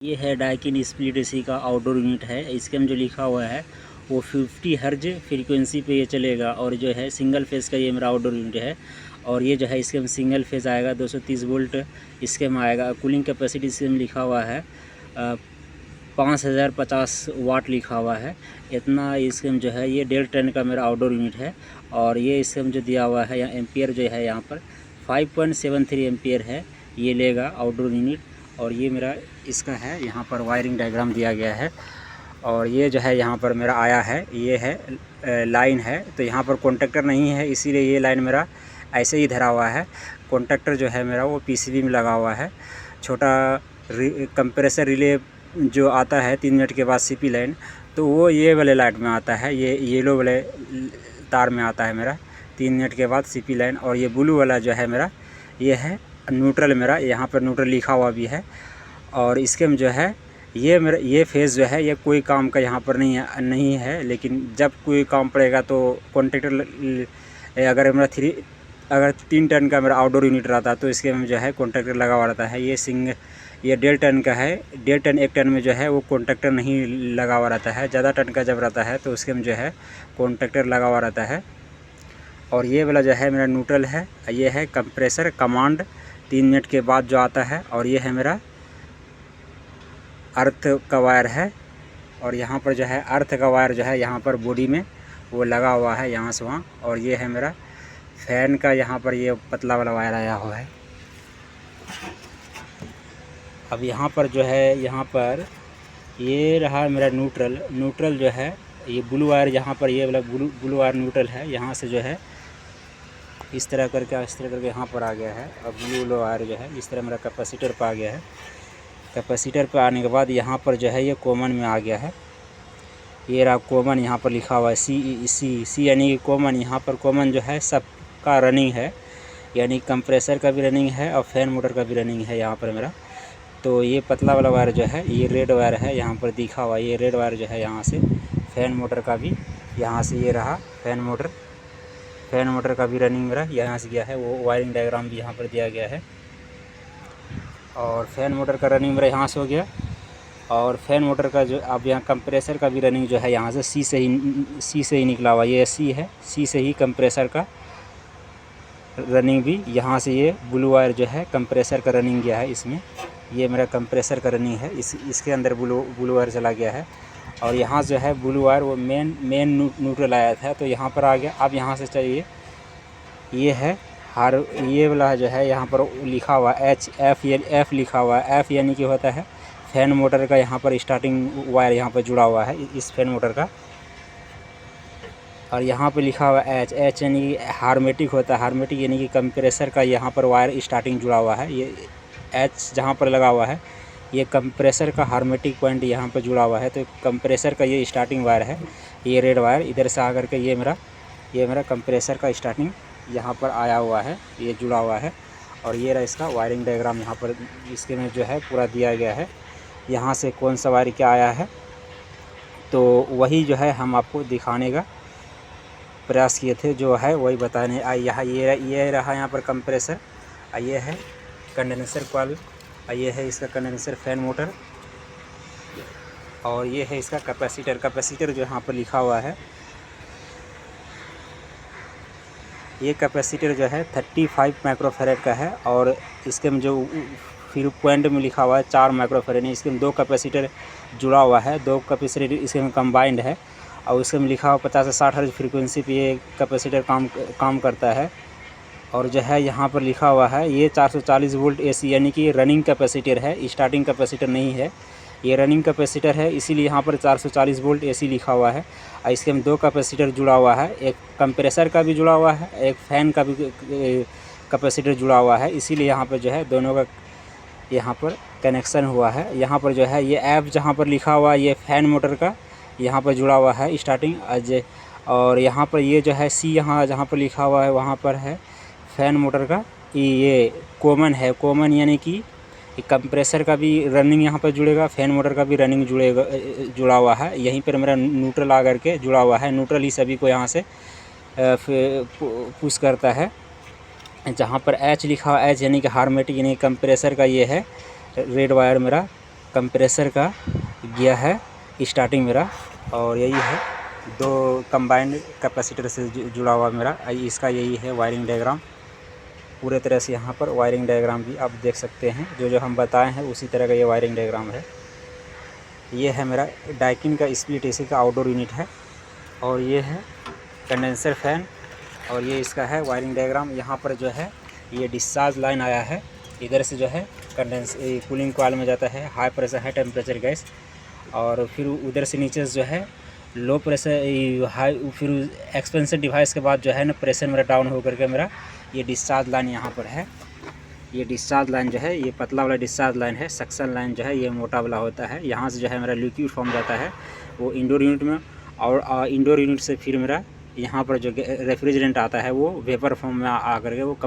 ये है Daikin split AC का आउटडोर यूनिट है। इसके में जो लिखा हुआ है वो 50 हर्ज फ्रीक्वेंसी पे ये चलेगा और जो है सिंगल फेज़ का ये मेरा आउटडोर यूनिट है। और ये जो है इसके में सिंगल फेज़ आएगा 230 वोल्ट इसके में आएगा। कूलिंग कैपेसिटी इसके में लिखा हुआ है 5050 वाट लिखा हुआ है। इतना इसके में जो है ये 1.5 टन का मेरा आउटडोर यूनिट है। और ये इसके में जो दिया हुआ है यहाँ एम्पियर जो है यहाँ पर 5.73 एम्पियर है ये लेगा आउटडोर यूनिट। और ये मेरा इसका है यहाँ पर वायरिंग डायग्राम दिया गया है। और ये जो है यहाँ पर मेरा आया है ये है लाइन है, तो यहाँ पर कॉन्टेक्टर नहीं है इसीलिए ये लाइन मेरा ऐसे ही धरा हुआ है। कॉन्टेक्टर जो है मेरा वो पीसीबी में लगा हुआ है। छोटा कंप्रेसर रिले जो आता है 3 मिनट के बाद सीपी लाइन, तो वो ये वाले लाइट में आता है, ये येलो वाले तार में आता है मेरा 3 मिनट के बाद सीपी लाइन। और ये ब्लू वाला जो है मेरा ये है न्यूट्रल, मेरा यहाँ पर न्यूट्रल लिखा हुआ भी है। और इसके में जो है ये मेरा ये फेज़ जो है ये कोई काम का यहाँ पर नहीं है, लेकिन जब कोई काम पड़ेगा तो कॉन्ट्रैक्टर अगर मेरा 3 टन का मेरा आउटडोर यूनिट रहता तो इसके में जो है कॉन्ट्रैक्टर लगा हुआ रहता है। ये 1.5 टन का है, 1.5 टन 1 टन में जो है वो कॉन्ट्रैक्टर नहीं लगा हुआ रहता है। ज़्यादा टन का जब रहता है तो उसके में जो है कॉन्ट्रैक्टर लगा हुआ रहता है। और ये वाला जो है मेरा न्यूट्रल है, ये है कंप्रेसर कमांड 3 मिनट के बाद जो आता है। और ये है मेरा अर्थ का वायर है। और यहाँ पर जो है अर्थ का वायर जो है यहाँ पर बॉडी में वो लगा हुआ है यहाँ से वहाँ। और ये है मेरा फैन का यहाँ पर ये पतला वाला वायर आया हुआ है। अब यहाँ पर जो है यहाँ पर ये रहा मेरा न्यूट्रल जो है ये ब्लू वायर, यहाँ पर ये वाला ब्लू वायर न्यूट्रल है। यहाँ से जो है इस तरह करके यहाँ पर आ गया है। अब ब्लू वायर जो है इस तरह मेरा कैपेसिटर पर आ गया है। कैपेसिटर पर आने के बाद यहाँ पर जो है ये कॉमन में आ गया है। ये रहा कॉमन, यहाँ पर लिखा हुआ है सी यानी कि कॉमन। यहाँ पर कॉमन जो है सबका रनिंग है, यानी कंप्रेसर का भी रनिंग है और फैन मोटर का भी रनिंग है यहाँ पर मेरा। तो ये पतला वाला वायर जो है ये रेड वायर है, यहाँ पर दिखा हुआ ये रेड वायर जो है यहाँ से फैन मोटर का भी, यहाँ से ये रहा फैन मोटर का भी रनिंग मेरा यहाँ से गया है। वो वायरिंग डायग्राम भी यहाँ पर दिया गया है। और फैन मोटर का रनिंग मेरा यहाँ से हो गया। और फैन मोटर का जो अब यहाँ कंप्रेसर का भी रनिंग जो है यहाँ से सी से ही निकला हुआ, ये सी है, सी से ही कंप्रेसर का रनिंग भी यहाँ से ये ब्लू वायर जो है कंप्रेसर का रनिंग गया है इसमें। ये मेरा कंप्रेसर का रनिंग है, इसके अंदर ब्लू वायर चला गया है। और यहाँ जो है ब्लू वायर वो मेन न्यूट्रल आया था तो यहाँ पर आ गया। अब यहाँ से चाहिए ये है ये वाला जो है यहाँ पर लिखा हुआ एफ लिखा हुआ है। एफ यानी कि होता है फैन मोटर का, यहाँ पर स्टार्टिंग वायर यहाँ पर जुड़ा हुआ है इस फैन मोटर का। और यहाँ पर लिखा हुआ एच यानी कि हार्मेटिक होता है। हार्मेटिक यानी कि कंप्रेसर का यहाँ पर वायर स्टार्टिंग जुड़ा हुआ है। ये एच जहाँ पर लगा हुआ है ये कंप्रेसर का हार्मेटिक पॉइंट यहाँ पर जुड़ा हुआ है, तो कंप्रेसर का ये स्टार्टिंग वायर है। ये रेड वायर इधर से आकर के ये मेरा कंप्रेसर का स्टार्टिंग यहाँ पर आया हुआ है, ये जुड़ा हुआ है। और ये रहा इसका वायरिंग डायग्राम यहाँ पर इसके में जो है पूरा दिया गया है। यहाँ से कौन सा वायर क्या आया है तो वही जो है हम आपको दिखाने का प्रयास किए थे, जो है वही बताने। यहाँ ये रहा यहाँ पर कंप्रेसर, ये है कंडेंसर कॉइल, ये है इसका कंडेंसर फैन मोटर। और ये है इसका कैपेसिटर जो यहाँ पर लिखा हुआ है। ये कैपेसिटर जो है 35 माइक्रोफैरेड का है। और इसके में जो फिर पॉइंट में लिखा हुआ है 4 माइक्रोफैरेड, इसके में 2 कैपेसिटर जुड़ा हुआ है, 2 कैपेसिटर इसके में कंबाइंड है। और इसके में लिखा हुआ 50 से 60 हर्ट्ज फ्रीक्वेंसी पे ये कैपेसिटर काम करता है। और जो है यहाँ पर लिखा हुआ है ये 440 वोल्ट एसी यानी कि रनिंग कैपेसिटर है, स्टार्टिंग कैपेसिटर नहीं है, ये रनिंग कैपेसिटर है, इसीलिए यहाँ पर 440 वोल्ट एसी लिखा हुआ है। और इसके में 2 कैपेसिटर जुड़ा हुआ है, एक कंप्रेसर का भी जुड़ा हुआ है, एक फैन का भी कैपेसिटर जुड़ा हुआ है, इसीलिए यहाँ पर जो है दोनों का यहाँ पर कनेक्शन हुआ है। यहाँ पर जो है ये ऐप जहाँ पर लिखा हुआ है ये फैन मोटर का यहाँ पर जुड़ा हुआ है स्टार्टिंग आज। और यहाँ पर ये जो है सी यहाँ जहाँ पर लिखा हुआ है वहाँ पर है फैन मोटर का ये कॉमन है। कॉमन यानी कि कंप्रेसर का भी रनिंग यहाँ पर जुड़ेगा, फैन मोटर का भी रनिंग जुड़ा हुआ है। यहीं पर मेरा न्यूट्रल आकर के जुड़ा हुआ है। न्यूट्रल ही सभी को यहाँ से पुश करता है। जहाँ पर एच लिखा हुआ एच यानी कि हार्मेटिक यानी कंप्रेसर का ये है रेड वायर मेरा कंप्रेसर का गया है स्टार्टिंग मेरा, और यही है 2 कंबाइंड कैपेसिटर से जुड़ा हुआ मेरा इसका यही है वायरिंग डायग्राम। पूरे तरह से यहाँ पर वायरिंग डायग्राम भी आप देख सकते हैं, जो हम बताए हैं उसी तरह का ये वायरिंग डायग्राम है। ये है मेरा डाइकिन का स्प्लिट एसी का आउटडोर यूनिट है, और ये है कंडेंसर फैन, और ये इसका है वायरिंग डायग्राम। यहाँ पर जो है ये डिस्चार्ज लाइन आया है, इधर से जो है कूलिंग कॉइल में जाता है high pressure high temperature gas, और फिर उधर से नीचे से जो है लो प्रेशर हाई, फिर एक्सपेंशन डिवाइस के बाद जो है ना प्रेशर मेरा डाउन होकर के मेरा ये डिस्चार्ज लाइन यहाँ पर है। ये डिस्चार्ज लाइन जो है ये पतला वाला डिस्चार्ज लाइन है, सक्शन लाइन जो है ये मोटा वाला होता है। यहाँ से जो है मेरा लिक्विड फॉर्म जाता है वो इंडोर यूनिट में, और इंडोर यूनिट से फिर मेरा यहाँ पर जो रेफ्रिजरेंट आता है वो वेपर फॉर्म में आ करके वो